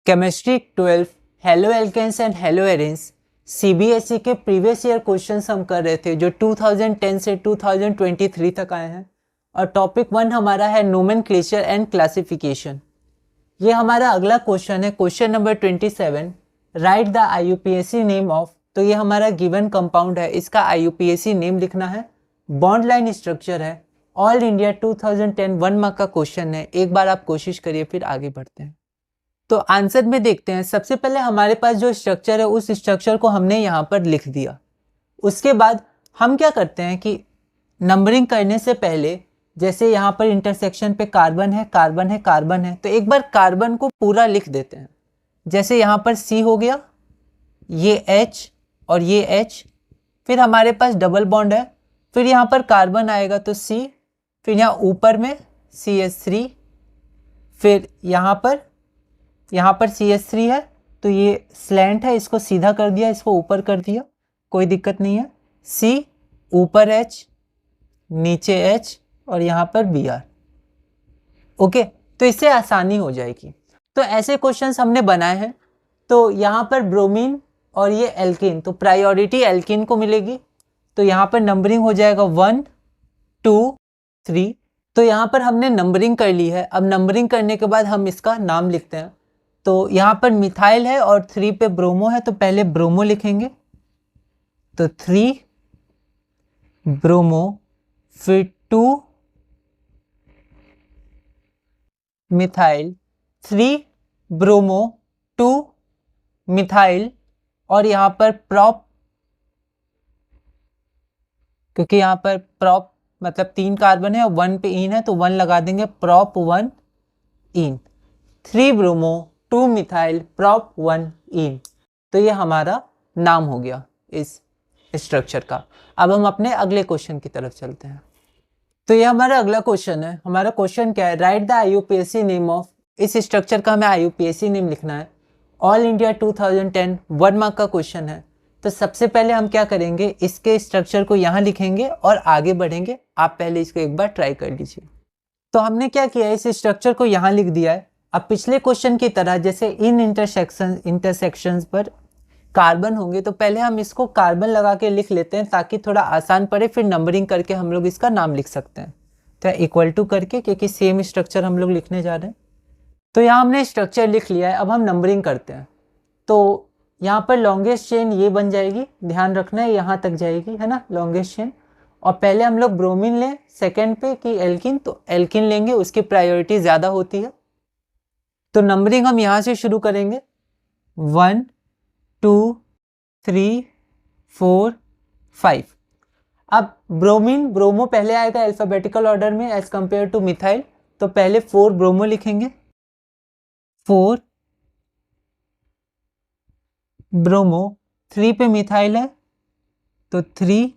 Chemistry 12 haloalkanes and haloarenes CBSE के previous year questions हम कर रहे थे जो 2010 से 2023 तक आए हैं। और टॉपिक 1 हमारा है नोमेनक्लेचर एंड क्लासिफिकेशन। ये हमारा अगला क्वेश्चन है, question number 27। Right the IUPAC name of. तो ये हमारा गिवन कंपाउंड है, इसका आईयूपीएसी नेम लिखना है। बॉन्ड लाइन स्ट्रक्चर है। ऑल इंडिया 2010 1 मार्क का क्वेश्चन है। एक बार आप कोशिश करिए, फिर आगे बढ़ते हैं। तो आंसर में देखते हैं। सबसे पहले हमारे पास जो स्ट्रक्चर है उस स्ट्रक्चर को हमने यहाँ पर लिख दिया। उसके बाद हम क्या करते हैं कि नंबरिंग करने से पहले, जैसे यहाँ पर इंटरसेक्शन पे कार्बन है, कार्बन है, कार्बन है, तो एक बार कार्बन को पूरा लिख देते हैं। जैसे यहाँ पर C हो गया, ये H और ये H, फिर हमारे पास डबल बॉन्ड है, फिर यहाँ पर कार्बन आएगा तो C, फिर यहाँ ऊपर में CH3, फिर यहाँ पर CH3 है तो ये स्लैंट है, इसको सीधा कर दिया, इसको ऊपर कर दिया, कोई दिक्कत नहीं है। C ऊपर H, नीचे H और यहाँ पर Br। ओके, तो इससे आसानी हो जाएगी। तो ऐसे क्वेश्चंस हमने बनाए हैं। तो यहाँ पर ब्रोमीन और ये एल्किन, तो प्रायोरिटी एल्किन को मिलेगी। तो यहाँ पर नंबरिंग हो जाएगा 1 2 3। तो यहाँ पर हमने नंबरिंग कर ली है। अब नंबरिंग करने के बाद हम इसका नाम लिखते हैं। तो यहाँ पर मिथाइल है और 3 पे ब्रोमो है, तो पहले ब्रोमो लिखेंगे। तो 3 ब्रोमो, फिर 2 मिथाइल, 3 ब्रोमो, 2 मिथाइल, और यहाँ पर प्रॉप, क्योंकि यहाँ पर प्रॉप मतलब 3 कार्बन है और 1 पे इन है तो 1 लगा देंगे, प्रॉप 1 इन। 3 ब्रोमो, 2 मिथाइल, प्रॉप 1 इन। तो ये हमारा नाम हो गया इस स्ट्रक्चर का। अब हम अपने अगले क्वेश्चन की तरफ चलते हैं। तो ये हमारा अगला क्वेश्चन है। हमारा क्वेश्चन क्या है? Right the IUPAC name of. इस स्ट्रक्चर का हमें आईयूपीएसी नेम लिखना है। ऑल इंडिया 2010 1 मार्क का क्वेश्चन है। तो सबसे पहले हम क्या करेंगे, इसके स्ट्रक्चर को यहाँ लिखेंगे और आगे बढ़ेंगे। आप पहले इसको एक बार ट्राई कर लीजिए। तो हमने क्या किया है, इस स्ट्रक्चर को यहाँ लिख दिया है। अब पिछले क्वेश्चन की तरह जैसे इन इंटरसेक्शंस पर कार्बन होंगे, तो पहले हम इसको कार्बन लगा के लिख लेते हैं ताकि थोड़ा आसान पड़े, फिर नंबरिंग करके हम लोग इसका नाम लिख सकते हैं। तो इक्वल टू करके, क्योंकि सेम स्ट्रक्चर हम लोग लिखने जा रहे हैं। तो यहाँ हमने स्ट्रक्चर लिख लिया है। अब हम नंबरिंग करते हैं। तो यहाँ पर लॉन्गेस्ट चेन ये बन जाएगी, ध्यान रखना है, यहाँ तक जाएगी, है ना, लॉन्गेस्ट चेन। और पहले हम लोग ब्रोमीन लें सेकेंड पे कि एल्किन, तो एल्किन लेंगे, उसकी प्रायोरिटी ज़्यादा होती है। तो नंबरिंग हम यहाँ से शुरू करेंगे, 1 2 3 4 5। अब ब्रोमो पहले आएगा अल्फाबेटिकल ऑर्डर में एज कंपेयर टू मिथाइल। तो पहले 4 ब्रोमो लिखेंगे, 4 ब्रोमो, 3 पे मिथाइल है तो 3,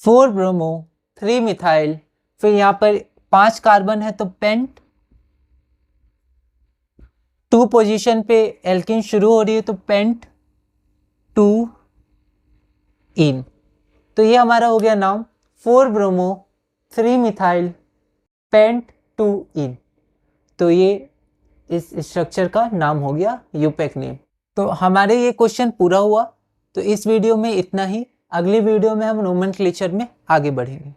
4 ब्रोमो, 3 मिथाइल, फिर यहाँ पर 5 कार्बन है तो पेंट, 2 पोजीशन पे एल्किन शुरू हो रही है तो पेंट 2 इन। तो ये हमारा हो गया नाम, 4 ब्रोमो, 3 मिथाइल, पेंट 2 इन। तो ये इस स्ट्रक्चर का नाम हो गया यूपेक नेम। तो हमारे ये क्वेश्चन पूरा हुआ। तो इस वीडियो में इतना ही। अगली वीडियो में हम नोमेनक्लेचर में आगे बढ़ेंगे।